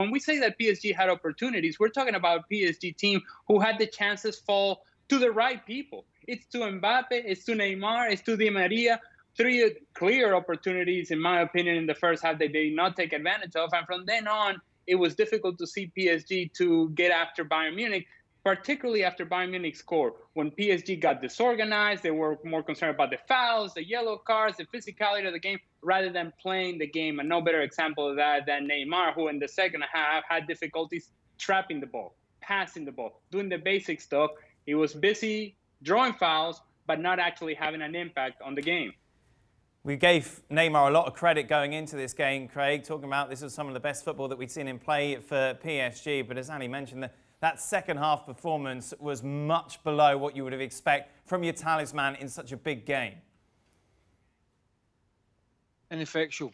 When we say that PSG had opportunities, we're talking about a PSG team who had the chances fall to the right people. It's to Mbappe, it's to Neymar, it's to Di Maria. Three clear opportunities, in my opinion, in the first half that they did not take advantage of. And from then on, it was difficult to see PSG to get after Bayern Munich, particularly after Bayern Munich scored. When PSG got disorganized, they were more concerned about the fouls, the yellow cards, the physicality of the game, rather than playing the game. And no better example of that than Neymar, who in the second half had difficulties trapping the ball, passing the ball, doing the basic stuff. He was busy drawing fouls, but not actually having an impact on the game. We gave Neymar a lot of credit going into this game, Craig, talking about this was some of the best football that we'd seen in play for PSG. But as Ali mentioned, that second half performance was much below what you would have expected from your talisman in such a big game. Ineffectual.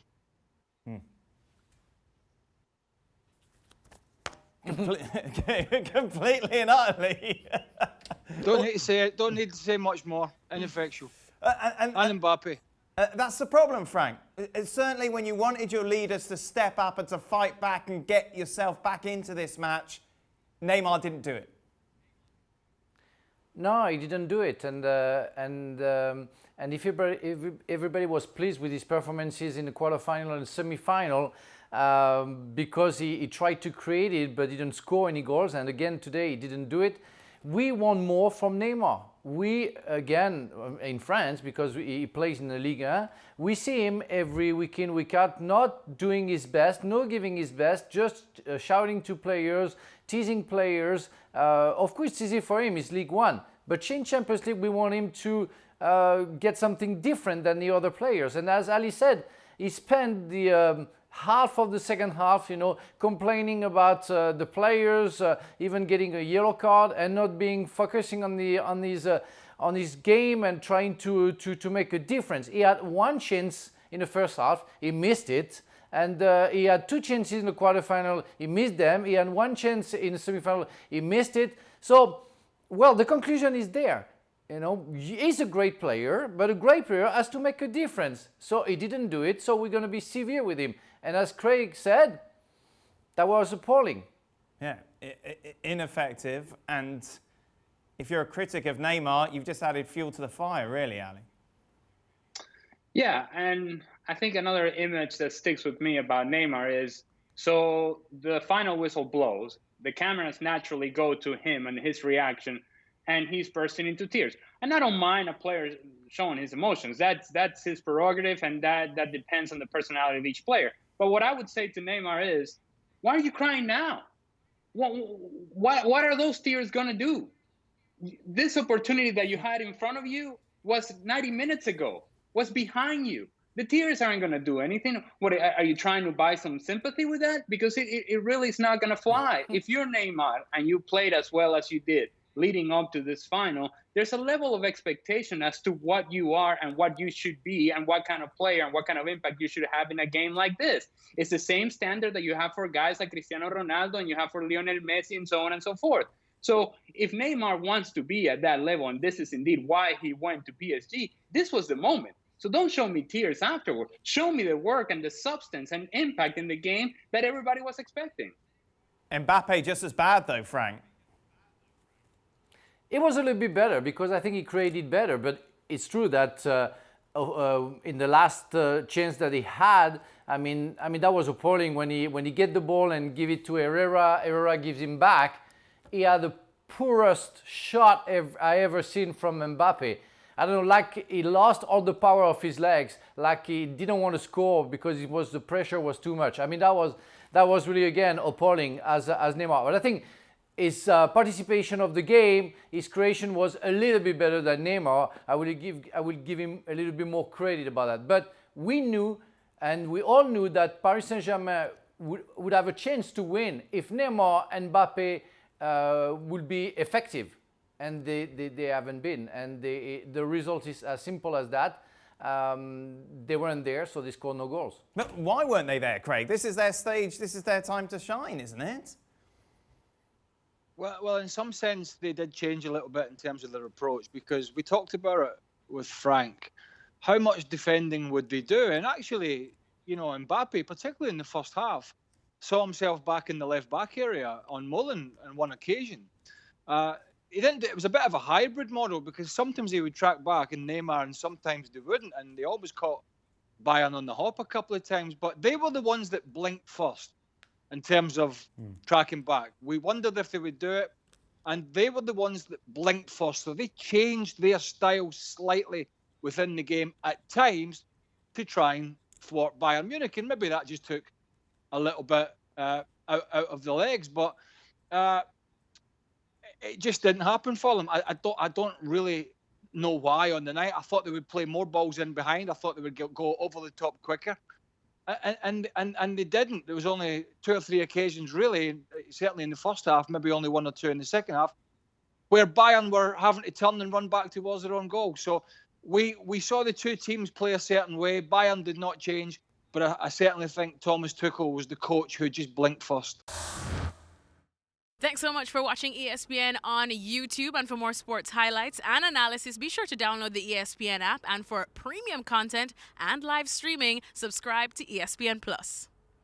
Completely and utterly. Don't need to say it. Don't need to say much more. Ineffectual. And Mbappe. That's the problem, Frank. Certainly when you wanted your leaders to step up and to fight back and get yourself back into this match, Neymar didn't do it. No, he didn't do it. And if everybody was pleased with his performances in the quarterfinal and semi-final, because he tried to create it but didn't score any goals, and again today he didn't do it. We want more from Neymar. We, again, in France, because he plays in the Liga, we see him every week in, week out, not doing his best, not giving his best, just shouting to players, teasing players. Of course, it's easy for him, it's League One. But in Champions League, we want him to get something different than the other players. And as Ali said, he spent the half of the second half, complaining about the players, even getting a yellow card and not focusing on his game and trying to make a difference. He had one chance in the first half, he missed it, and he had two chances in the quarterfinal, he missed them. He had one chance in the semifinal, he missed it. So, well, the conclusion is there. He's a great player, but a great player has to make a difference. So he didn't do it, so we're going to be severe with him. And as Craig said, that was appalling. Yeah, ineffective. And if you're a critic of Neymar, you've just added fuel to the fire, really, Ali. Yeah, and I think another image that sticks with me about Neymar is, so the final whistle blows, the cameras naturally go to him and his reaction, and he's bursting into tears. And I don't mind a player showing his emotions. That's his prerogative, and that depends on the personality of each player. But what I would say to Neymar is, why are you crying now? What are those tears going to do? This opportunity that you had in front of you was 90 minutes ago, was behind you. The tears aren't going to do anything. What are you trying to buy some sympathy with that? Because it really is not going to fly. If you're Neymar and you played as well as you did leading up to this final, there's a level of expectation as to what you are and what you should be and what kind of player and what kind of impact you should have in a game like this. It's the same standard that you have for guys like Cristiano Ronaldo and you have for Lionel Messi and so on and so forth. So if Neymar wants to be at that level, and this is indeed why he went to PSG, this was the moment. So don't show me tears afterward. Show me the work and the substance and impact in the game that everybody was expecting. Mbappe just as bad, though, Frank. It was a little bit better because I think he created better. But it's true that in the last chance that he had, I mean that was appalling when he get the ball and give it to Herrera. Herrera gives him back. He had the poorest shot I ever seen from Mbappe. I don't know, like he lost all the power of his legs, like he didn't want to score because the pressure was too much. I mean, that was really, again, appalling as Neymar. But I think his participation of the game, his creation was a little bit better than Neymar. I will give him a little bit more credit about that. But we knew, and we all knew, that Paris Saint-Germain would have a chance to win if Neymar and Mbappe would be effective. And they haven't been. And the result is as simple as that. They weren't there, so they scored no goals. But why weren't they there, Craig? This is their stage. This is their time to shine, isn't it? Well, in some sense, they did change a little bit in terms of their approach, because we talked about it with Frank. How much defending would they do? And actually, Mbappe, particularly in the first half, saw himself back in the left-back area on Mullen on one occasion. He didn't. It was a bit of a hybrid model because sometimes he would track back in Neymar and sometimes they wouldn't, and they always caught Bayern on the hop a couple of times. But they were the ones that blinked first in terms of tracking back. We wondered if they would do it, and they were the ones that blinked first. So they changed their style slightly within the game at times to try and thwart Bayern Munich, and maybe that just took a little bit out of the legs, but it just didn't happen for them. I don't really know why on the night. I thought they would play more balls in behind. I thought they would go over the top quicker, and they didn't. There was only 2 or 3 occasions, really, certainly in the first half, maybe only 1 or 2 in the second half, where Bayern were having to turn and run back towards their own goal. So we saw the two teams play a certain way. Bayern did not change, but I certainly think Thomas Tuchel was the coach who just blinked first. Thanks so much for watching ESPN on YouTube. And for more sports highlights and analysis, be sure to download the ESPN app. And for premium content and live streaming, subscribe to ESPN Plus.